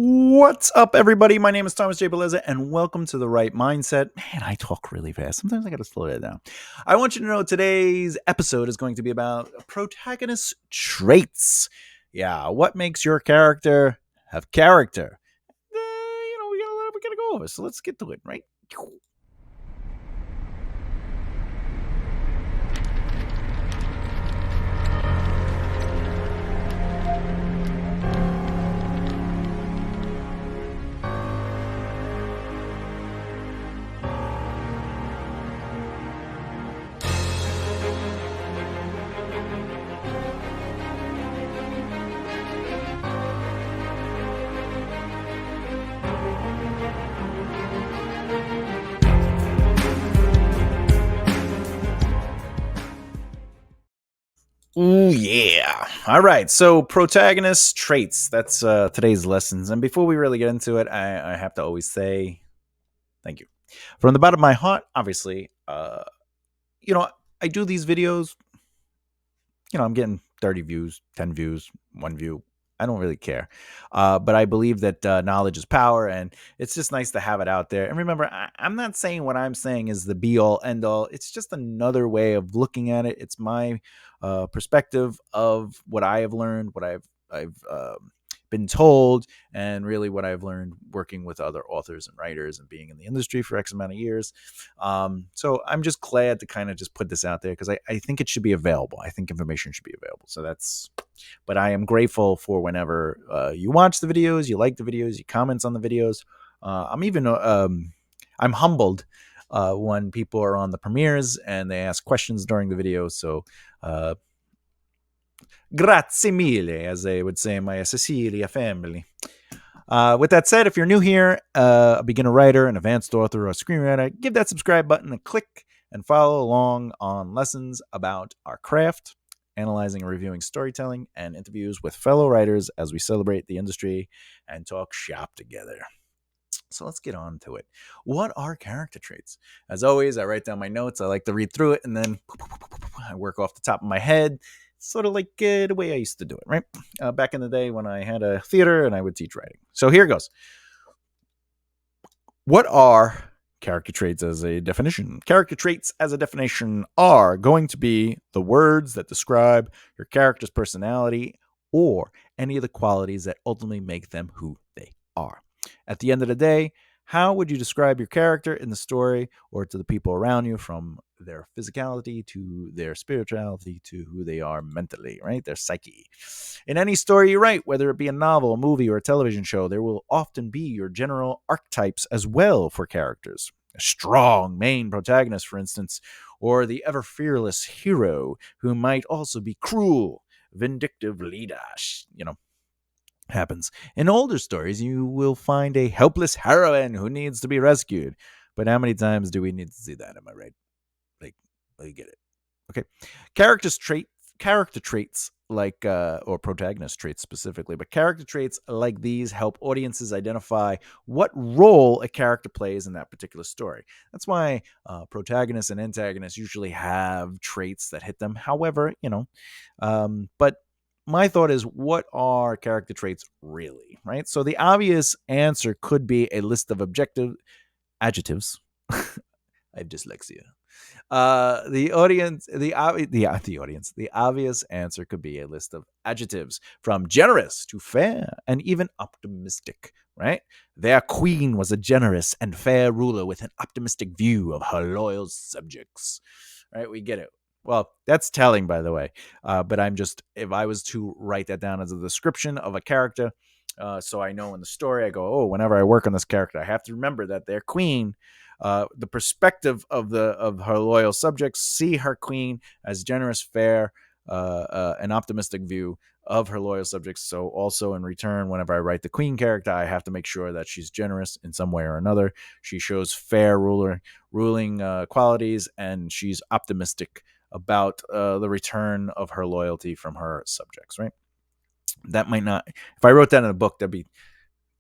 What's up, everybody? My name is Thomas J. Bellezza, and welcome to The Right Mindset. Man, I talk really fast. Sometimes I got to slow that down. I want you to know today's episode is going to be about protagonist traits. Yeah, what makes your character have character? We gotta go over. So let's get to it, right? Ooh, yeah. All right. So, protagonist traits. That's today's lessons. And before we really get into it, I have to always say thank you. From the bottom of my heart, obviously, you know, I do these videos. I'm getting 30 views, 10 views, 1 view. I don't really care. But I believe that knowledge is power, and it's just nice to have it out there. And remember, I'm not saying what I'm saying is the be all, end all. It's just another way of looking at it. It's my perspective of what I have learned, what I've been told, and really what I've learned working with other authors and writers and being in the industry for X amount of years. So I'm just glad to kind of just put this out there because I think it should be available. I think information should be available. But I am grateful for whenever you watch the videos, you like the videos, you comment on the videos. I'm humbled when people are on the premieres and they ask questions during the video. So, grazie mille, as they would say in my Sicilia family. With that said, if you're new here, a beginner writer, an advanced author, or a screenwriter, give that subscribe button a click and follow along on lessons about our craft, analyzing and reviewing storytelling, and interviews with fellow writers as we celebrate the industry and talk shop together. So let's get on to it. What are character traits? As always, I write down my notes. I like to read through it, and then I work off the top of my head. Sort of like the way I used to do it, right? Back in the day when I had a theater and I would teach writing. So here goes. What are character traits as a definition? Character traits as a definition are going to be the words that describe your character's personality or any of the qualities that ultimately make them who they are. At the end of the day, how would you describe your character in the story or to the people around you, from their physicality to their spirituality to who they are mentally, right? Their psyche. In any story you write, whether it be a novel, a movie, or a television show, there will often be your general archetypes as well for characters. A strong main protagonist, for instance, or the ever fearless hero who might also be cruel, vindictive leader, happens. In older stories, you will find a helpless heroine who needs to be rescued. But how many times do we need to see that? Am I right? Like, you get it. Okay. Character traits like, or protagonist traits specifically, but character traits like these help audiences identify what role a character plays in that particular story. That's why protagonists and antagonists usually have traits that hit them. However, but my thought is, what are character traits really, right? So the obvious answer could be a list of objective adjectives. I have dyslexia. The obvious answer could be a list of adjectives, from generous to fair and even optimistic, right? Their queen was a generous and fair ruler with an optimistic view of her loyal subjects, right? We get it. Well, that's telling, by the way. But if I was to write that down as a description of a character, so I know in the story, I go, oh, whenever I work on this character, I have to remember that their queen, the perspective of her loyal subjects, see her queen as generous, fair, an optimistic view of her loyal subjects. So also in return, whenever I write the queen character, I have to make sure that she's generous in some way or another. She shows fair ruling qualities, and she's optimistic about the return of her loyalty from her subjects, right? That might not, if I wrote that in a book, that'd be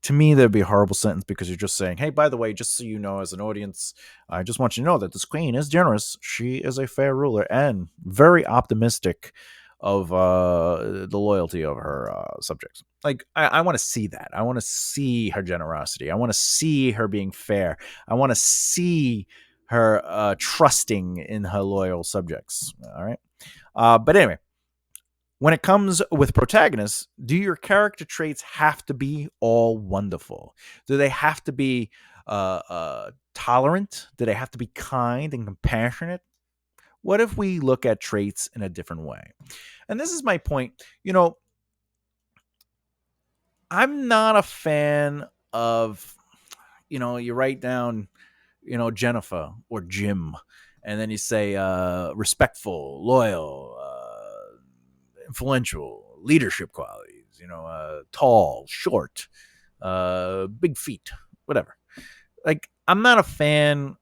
a horrible sentence, because you're just saying, hey, by the way, just so you know, as an audience, I just want you to know that this queen is generous. She is a fair ruler and very optimistic of the loyalty of her subjects. Like I want to see that. I want to see her generosity. I want to see her being fair. I want to see her trusting in her loyal subjects. All right. But anyway, when it comes with protagonists, do your character traits have to be all wonderful? Do they have to be tolerant? Do they have to be kind and compassionate? What if we look at traits in a different way? And this is my point. I'm not a fan of, you write down, Jennifer or Jim, and then you say respectful, loyal, influential, leadership qualities, tall, short, big feet, whatever. Like, I'm not a fan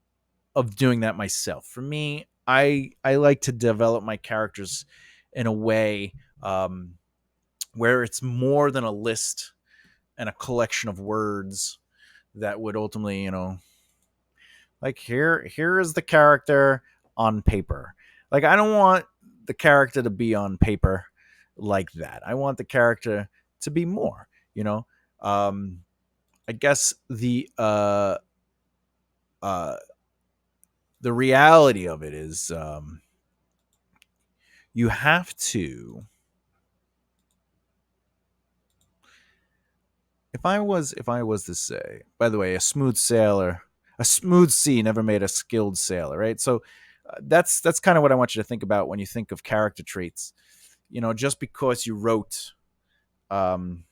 of doing that myself. For me, I like to develop my characters in a way where it's more than a list and a collection of words that would ultimately, like here is the character on paper. Like, I don't want the character to be on paper like that. I want the character to be more, I guess uh the reality of it is you have to, if I was to say, by the way, a smooth sea never made a skilled sailor, right? So that's kind of what I want you to think about when you think of character traits. Just because you wrote um,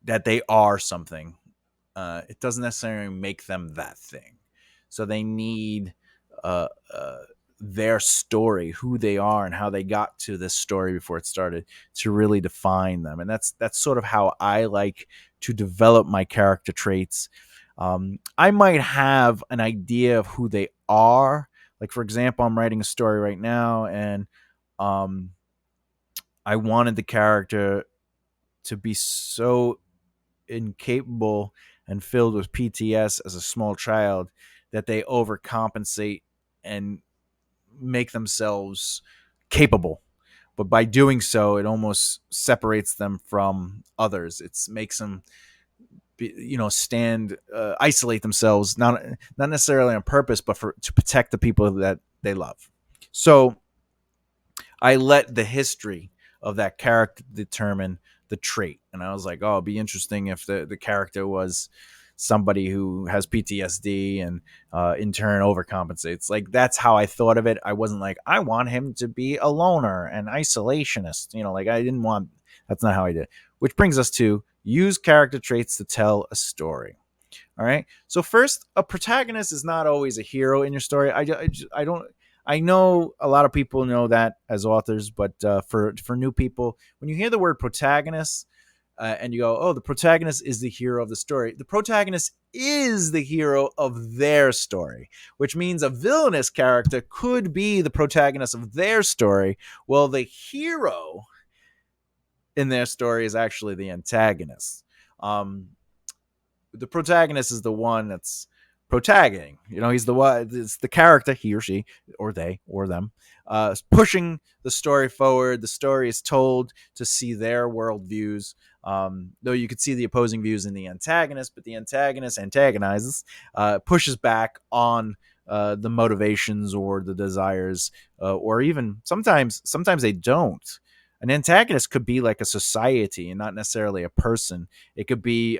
that they are something, it doesn't necessarily make them that thing. So they need uh, uh, their story, who they are, and how they got to this story before it started, to really define them. And that's sort of how I like to develop my character traits. I might have an idea of who they are. Like, for example, I'm writing a story right now, and um, I wanted the character to be so incapable and filled with PTS as a small child that they overcompensate and make themselves capable. But by doing so, it almost separates them from others. It makes them, isolate themselves, not necessarily on purpose, but to protect the people that they love. So I let the history of that character determine the trait. And I was like, oh, it'd be interesting if the character was somebody who has PTSD and in turn overcompensates. Like, that's how I thought of it. I wasn't like, I want him to be a loner and isolationist. Like, I didn't want, that's not how I did it. Which brings us to use character traits to tell a story. All right. So first, a protagonist is not always a hero in your story. I don't. I know a lot of people know that as authors, but for new people, when you hear the word protagonist and you go, "Oh, the protagonist is the hero of the story," the protagonist is the hero of their story, which means a villainous character could be the protagonist of their story. Well, the hero in their story is actually the antagonist. Um, the protagonist is the one that's protagging. He's the one. It's the character, he or she, or they, or them, pushing the story forward. The story is told to see their worldviews. Though you could see the opposing views in the antagonist, but the antagonist antagonizes, pushes back on the motivations or the desires, or even sometimes they don't. An antagonist could be like a society and not necessarily a person. It could be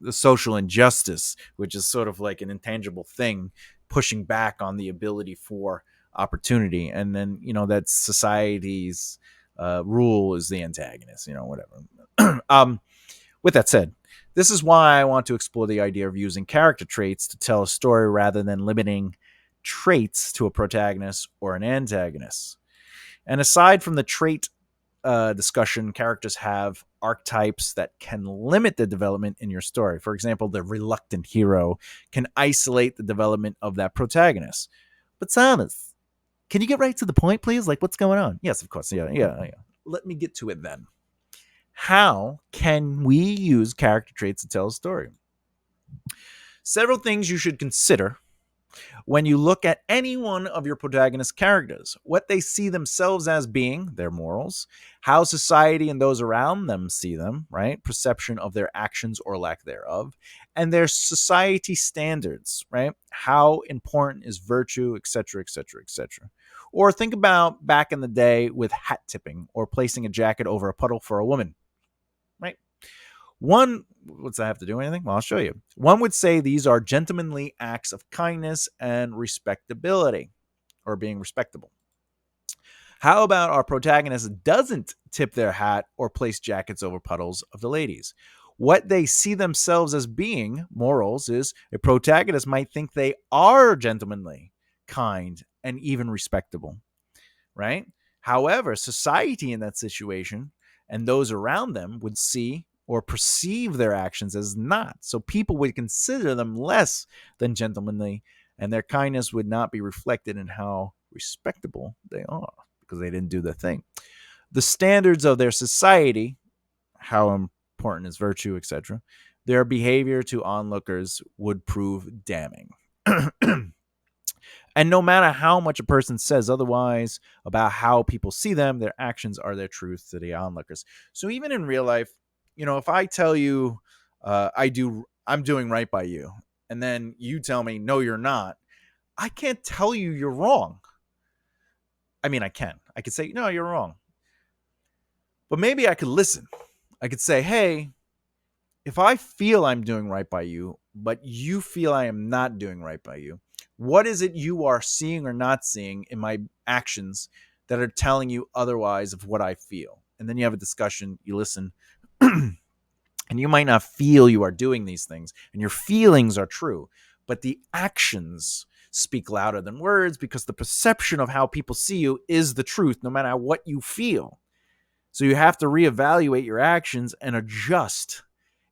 the social injustice, which is sort of like an intangible thing, pushing back on the ability for opportunity. And then, that society's rule is the antagonist, whatever. With that said, this is why I want to explore the idea of using character traits to tell a story rather than limiting traits to a protagonist or an antagonist. And aside from the trait discussion, characters have archetypes that can limit the development in your story. For example, the reluctant hero can isolate the development of that protagonist. But Samus, can you get right to the point, please? Like, what's going on? Yes, of course. Yeah. Let me get to it then. How can we use character traits to tell a story? Several things you should consider When you look at any one of your protagonist characters, what they see themselves as being, their morals, how society and those around them see them, right? Perception of their actions or lack thereof, and their society standards, right? How important is virtue, etc., etc., etc. Or think about back in the day with hat tipping or placing a jacket over a puddle for a woman, right? One, what's that have to do with anything? Well, I'll show you. One would say these are gentlemanly acts of kindness and respectability, or being respectable. How about our protagonist doesn't tip their hat or place jackets over puddles of the ladies? What they see themselves as being, morals, is a protagonist might think they are gentlemanly, kind, and even respectable, right? However, society in that situation and those around them would see or perceive their actions as not. So people would consider them less than gentlemanly, and their kindness would not be reflected in how respectable they are because they didn't do the thing. The standards of their society, how important is virtue, etc., their behavior to onlookers would prove damning. And no matter how much a person says otherwise about how people see them, their actions are their truth to the onlookers. So even in real life, if I tell you I'm doing right by you, and then you tell me no, you're not, I can't tell you you're wrong. I mean, I can. I could say no, you're wrong, but maybe I could listen. I could say, hey, if I feel I'm doing right by you, but you feel I am not doing right by you, what is it you are seeing or not seeing in my actions that are telling you otherwise of what I feel? And then you have a discussion, you listen, and you might not feel you are doing these things, and your feelings are true, but the actions speak louder than words because the perception of how people see you is the truth, no matter what you feel. So you have to reevaluate your actions and adjust.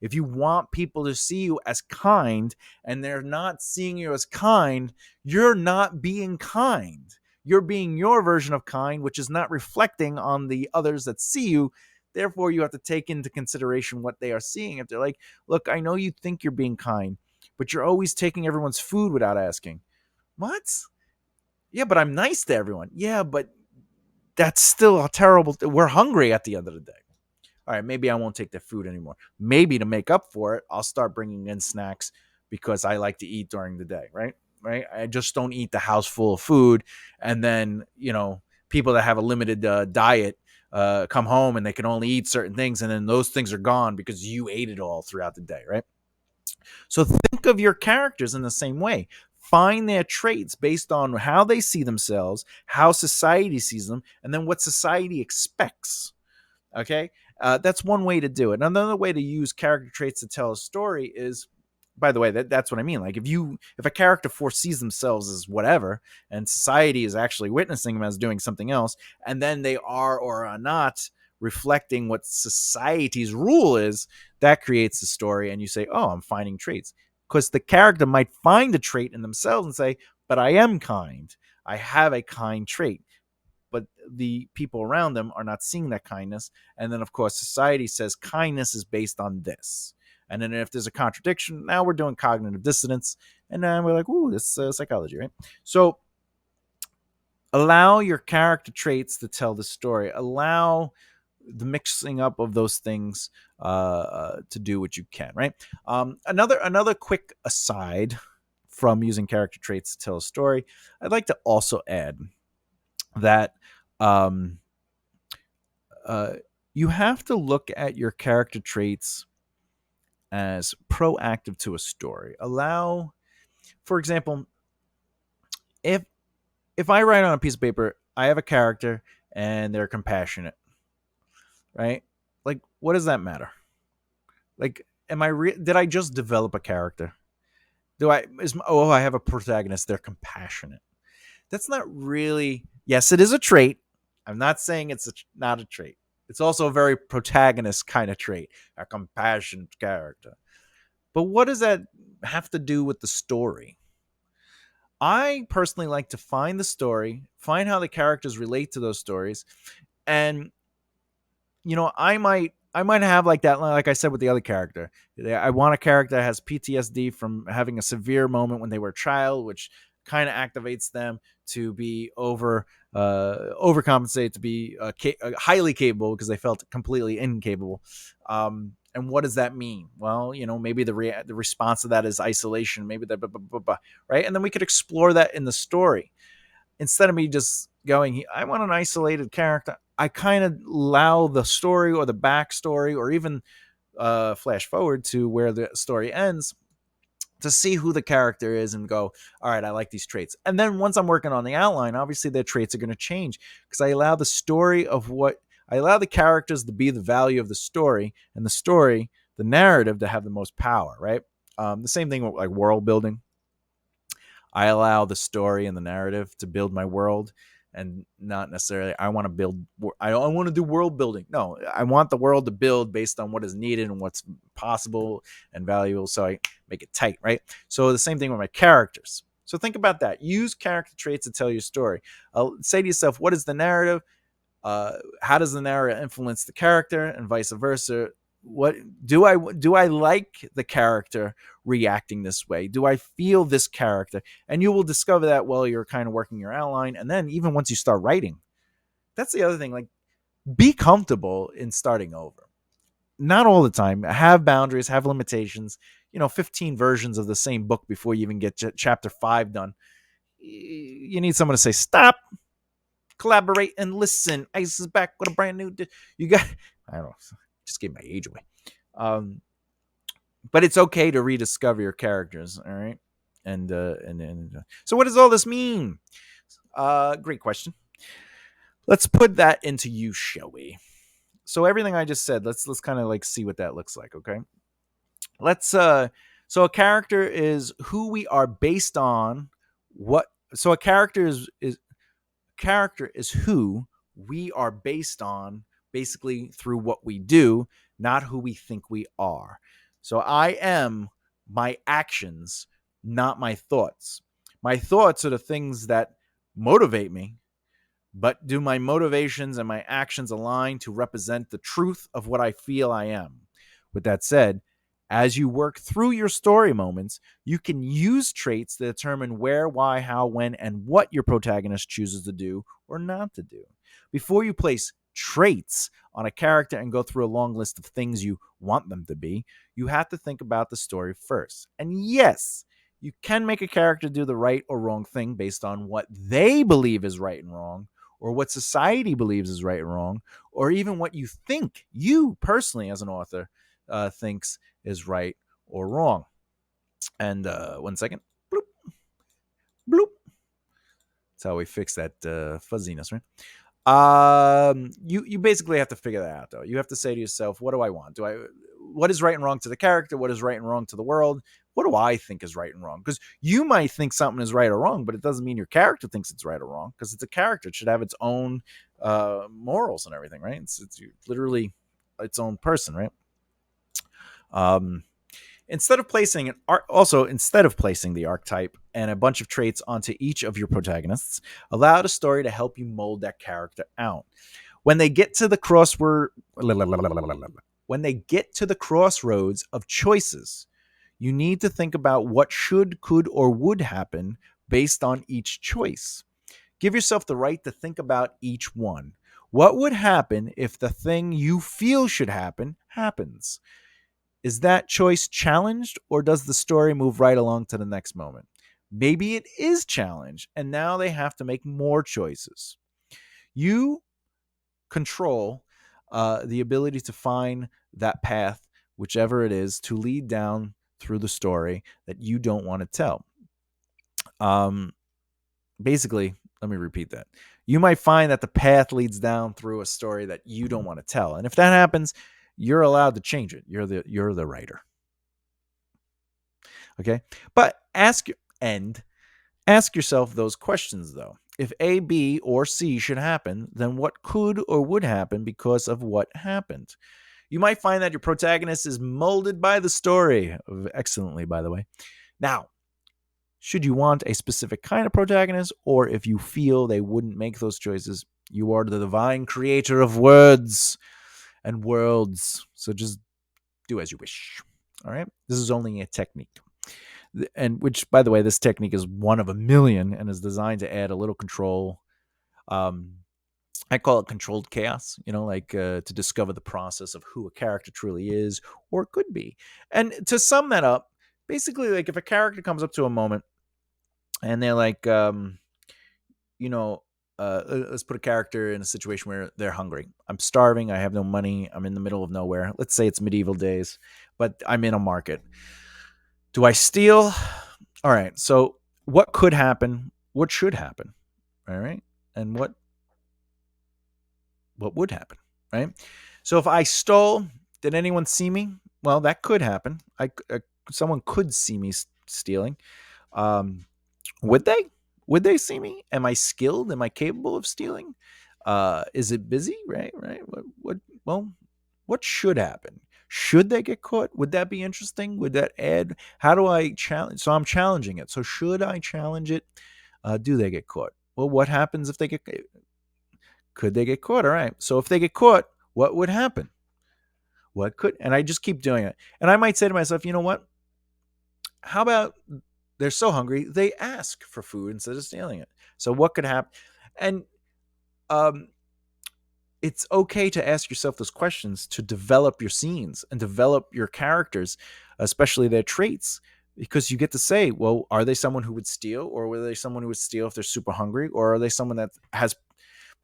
If you want people to see you as kind and they're not seeing you as kind, you're not being kind. You're being your version of kind, which is not reflecting on the others that see you. Therefore, you have to take into consideration what they are seeing. If they're like, look, I know you think you're being kind, but you're always taking everyone's food without asking. What? Yeah, but I'm nice to everyone. Yeah, but that's still a terrible. We're hungry at the end of the day. All right, maybe I won't take the food anymore. Maybe to make up for it, I'll start bringing in snacks because I like to eat during the day, right? Right? I just don't eat the house full of food. And then, people that have a limited diet come home and they can only eat certain things. And then those things are gone because you ate it all throughout the day, right? So think of your characters in the same way. Find their traits based on how they see themselves, how society sees them, and then what society expects. Okay, that's one way to do it. Another way to use character traits to tell a story is, by the way, that's what I mean. Like if a character foresees themselves as whatever, and society is actually witnessing them as doing something else, and then they are or are not reflecting what society's rule is, that creates the story. And you say, oh, I'm finding traits, because the character might find a trait in themselves and say, but I am kind. I have a kind trait, but the people around them are not seeing that kindness. And then, of course, society says kindness is based on this. And then if there's a contradiction, now we're doing cognitive dissonance. And then we're like, ooh, this is psychology, right? So allow your character traits to tell the story. Allow the mixing up of those things to do what you can, right? Another quick aside from using character traits to tell a story, I'd like to also add that you have to look at your character traits as proactive to a story. Allow, for example, if I write on a piece of paper, I have a character and they're compassionate, right? Like, what does that matter? Like, did I just develop a character? I have a protagonist, they're compassionate. That's not really, yes, it is a trait. I'm not saying it's not a trait. It's also a very protagonist kind of trait, a compassionate character. But what does that have to do with the story? I personally like to find the story, find how the characters relate to those stories, and I might have like that, like I said with the other character. I want a character that has PTSD from having a severe moment when they were a child, which kind of activates them to be overcompensate, to be highly capable because they felt completely incapable. And what does that mean? Well, maybe the response to that is isolation. Maybe that, right? And then we could explore that in the story instead of me just going, I want an isolated character. I kind of allow the story or the backstory or even flash forward to where the story ends to see who the character is and go, all right, I like these traits. And then once I'm working on the outline, obviously their traits are going to change because I allow I allow the characters to be the value of the story, and the story, the narrative, to have the most power, right? The same thing with like world building. I allow the story and the narrative to build my world, and not necessarily I want to do world building. No, I want the world to build based on what is needed and what's possible and valuable, so I make it tight, right? So the same thing with my characters. So think about that. Use character traits to tell your story. Say to yourself, what is the narrative? How does the narrative influence the character, and vice versa? What do I like the character reacting this way? Do I feel this character? And you will discover that while you're kind of working your outline. And then even once you start writing, that's the other thing. Like, be comfortable in starting over. Not all the time. Have boundaries, have limitations. 15 versions of the same book before you even get chapter 5 done. You need someone to say, stop, collaborate, and listen. Ice is back with a brand new. You got, I don't know, just gave my age away. But it's okay to rediscover your characters, all right? And so what does all this mean? Great question. Let's put that into use, shall we? So everything I just said, let's kind of like see what that looks like, okay? So a character is who we are based on what. So a character is who we are based on, basically through what we do, not who we think we are. So I am my actions, not my thoughts. My thoughts are the things that motivate me, but do my motivations and my actions align to represent the truth of what I feel I am? With that said, as you work through your story moments, you can use traits to determine where, why, how, when, and what your protagonist chooses to do or not to do. Before you place traits on a character and go through a long list of things you want them to be, you have to think about the story first. And yes, you can make a character do the right or wrong thing based on what they believe is right and wrong, or what society believes is right and wrong, or even what you think, you personally as an author, thinks is right or wrong. And 1 second. Bloop. Bloop. That's how we fix that fuzziness, right? You basically have to figure that out, though. You have to say to yourself, what do I want? What is right and wrong to the character? What is right and wrong to the world? What do I think is right and wrong? Because you might think something is right or wrong, but it doesn't mean your character thinks it's right or wrong, because it's a character. It should have its own morals and everything, right? It's literally its own person, right? Instead of placing the archetype and a bunch of traits onto each of your protagonists, allow the story to help you mold that character out. When they get to the crossroads of choices, you need to think about what should, could, or would happen based on each choice. Give yourself the right to think about each one. What would happen if the thing you feel should happen happens? Is that choice challenged, or does the story move right along to the next moment? Maybe it is challenged, and now they have to make more choices. You control the ability to find that path, whichever it is, to lead down through the story that you don't want to tell. Basically, let me repeat that. You might find that the path leads down through a story that you don't want to tell. And if that happens, you're allowed to change it. You're the writer. Okay? But ask yourself those questions, though. If A, B, or C should happen, then what could or would happen because of what happened? You might find that your protagonist is molded by the story, excellently, by the way. Now, should you want a specific kind of protagonist, or if you feel they wouldn't make those choices, you are the divine creator of words and worlds. So just do as you wish. All right? This is only a technique. And which, by the way, this technique is one of a million and is designed to add a little control. Um, I call it controlled chaos, like to discover the process of who a character truly is or could be. And to sum that up, basically, like if a character comes up to a moment and they're like, you know, let's put a character in a situation where they're hungry. I'm starving. I have no money. I'm in the middle of nowhere. Let's say it's medieval days, but I'm in a market. Do I steal? All right. So what could happen? What should happen? All right. And what would happen? Right. So if I stole, did anyone see me? Well, that could happen. Someone could see me stealing. Um, would they? Would they see me? Am I skilled? Am I capable of stealing? Is it busy? Right, right. Well, what should happen? Should they get caught? Would that be interesting? Would that add? How do I challenge? So I'm challenging it. So should I challenge it? Do they get caught? Well, what happens if they get? Could they get caught? All right. So if they get caught, what would happen? What could? And I just keep doing it. And I might say to myself, you know what? How about they're so hungry they ask for food instead of stealing it? So what could happen? And um, it's okay to ask yourself those questions to develop your scenes and develop your characters, especially their traits, because you get to say, well, are they someone who would steal, or were they someone who would steal if they're super hungry, or are they someone that has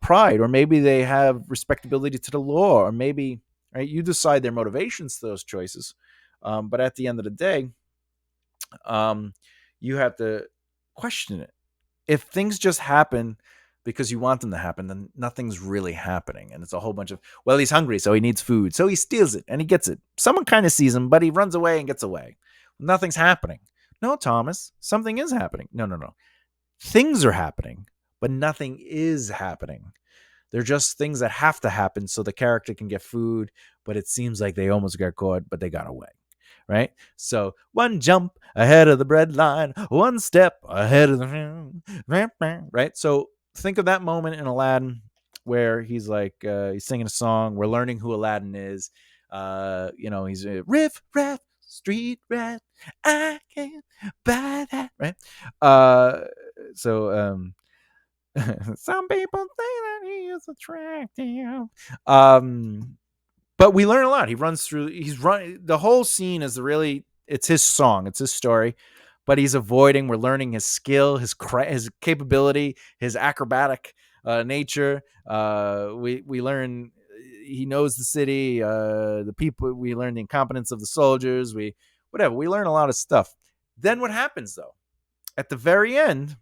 pride, or maybe they have respectability to the law, or maybe right, you decide their motivations to those choices. But at the end of the day, um, you have to question it. If things just happen because you want them to happen, then nothing's really happening. And it's a whole bunch of, well, he's hungry, so he needs food. So he steals it and he gets it. Someone kind of sees him, but he runs away and gets away. Nothing's happening. No, Thomas, something is happening. No, no, no. Things are happening, but nothing is happening. They're just things that have to happen so the character can get food, but it seems like they almost got caught, but they got away. Right? So one jump ahead of the bread line, one step ahead of the right. So think of that moment in Aladdin where he's like he's singing a song. We're learning who Aladdin is. He's a riff raff street rat. I can't buy that. Right. So some people say that he is attractive. But we learn a lot. He runs through. He's running. The whole scene is really. It's his song. It's his story. But he's avoiding. We're learning his skill, his capability, his acrobatic nature. We learn he knows the city, the people. We learn the incompetence of the soldiers. We learn a lot of stuff. Then what happens though? At the very end,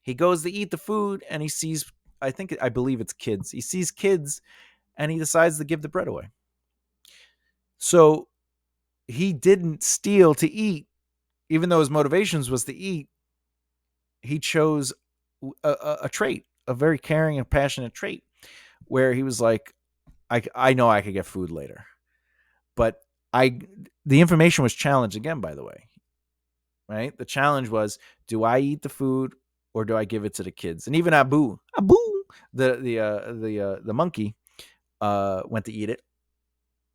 he goes to eat the food and he sees. I believe it's kids. He sees kids and he decides to give the bread away. So he didn't steal to eat, even though his motivations was to eat. He chose a trait, a very caring and passionate trait, where he was like, I know I could get food later. But the information was challenged again, by the way. Right? The challenge was, do I eat the food or do I give it to the kids? And even Abu, the monkey, went to eat it.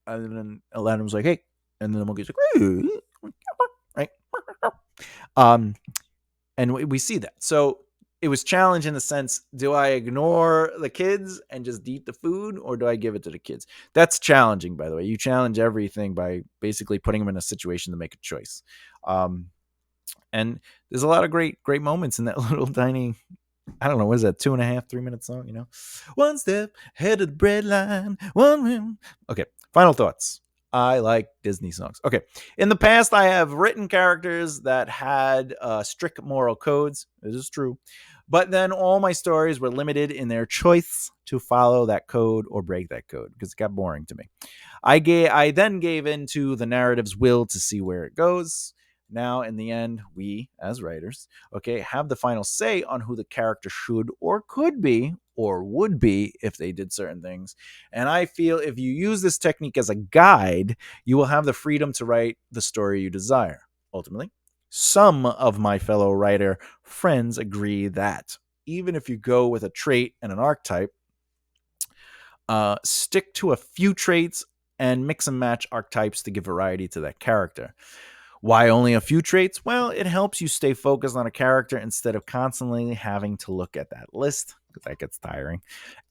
And then Aladdin was like, hey. And then the monkey's like, hey. Right? And we see that. So it was challenged in the sense, do I ignore the kids and just eat the food, or do I give it to the kids? That's challenging, by the way. You challenge everything by basically putting them in a situation to make a choice. And there's a lot of great moments in that little tiny, I don't know, what is that, 2.5, 3 minute song, One step ahead of the bread line, one rim. Okay, final thoughts. I like Disney songs. Okay, in the past, I have written characters that had strict moral codes. This is true. But then all my stories were limited in their choice to follow that code or break that code because it got boring to me. I then gave in to the narrative's will to see where it goes. Now, in the end, we, as writers, have the final say on who the character should or could be or would be if they did certain things. And I feel if you use this technique as a guide, you will have the freedom to write the story you desire. Ultimately, some of my fellow writer friends agree that even if you go with a trait and an archetype, stick to a few traits and mix and match archetypes to give variety to that character. Why only a few traits? Well, it helps you stay focused on a character instead of constantly having to look at that list, because that gets tiring.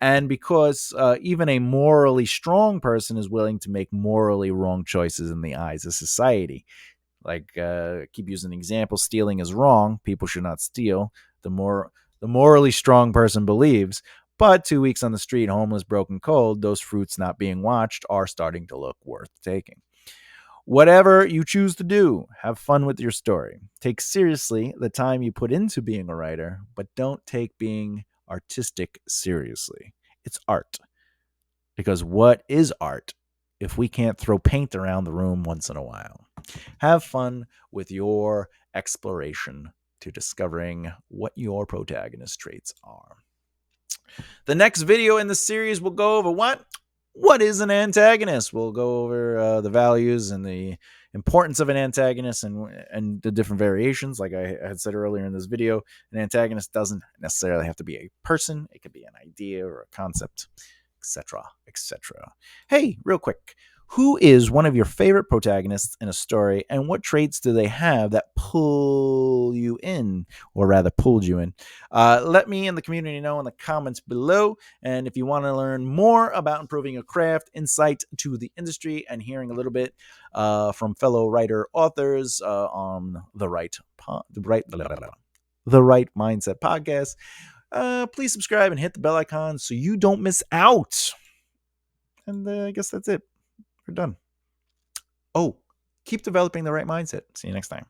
And because even a morally strong person is willing to make morally wrong choices in the eyes of society. Like, keep using the example, stealing is wrong. People should not steal. The morally strong person believes. But 2 weeks on the street, homeless, broken, cold, those fruits not being watched are starting to look worth taking. Whatever you choose to do, have fun with your story. Take seriously the time you put into being a writer, but don't take being artistic seriously. It's art. Because what is art if we can't throw paint around the room once in a while? Have fun with your exploration to discovering what your protagonist traits are. The next video in the series will go over what is an antagonist. We'll go over the values and the importance of an antagonist and the different variations. Like I had said earlier in this video, an antagonist doesn't necessarily have to be a person. It could be an idea or a concept, etc., etc. Hey, real quick, who is one of your favorite protagonists in a story, and what traits do they have that pull you in, or rather pulled you in? Let me and the community know in the comments below. And if you want to learn more about improving your craft, insight to the industry, and hearing a little bit from fellow writer authors on the right Mindset podcast, please subscribe and hit the bell icon so you don't miss out. And I guess that's it. We're done. Oh, keep developing the right mindset. See you next time.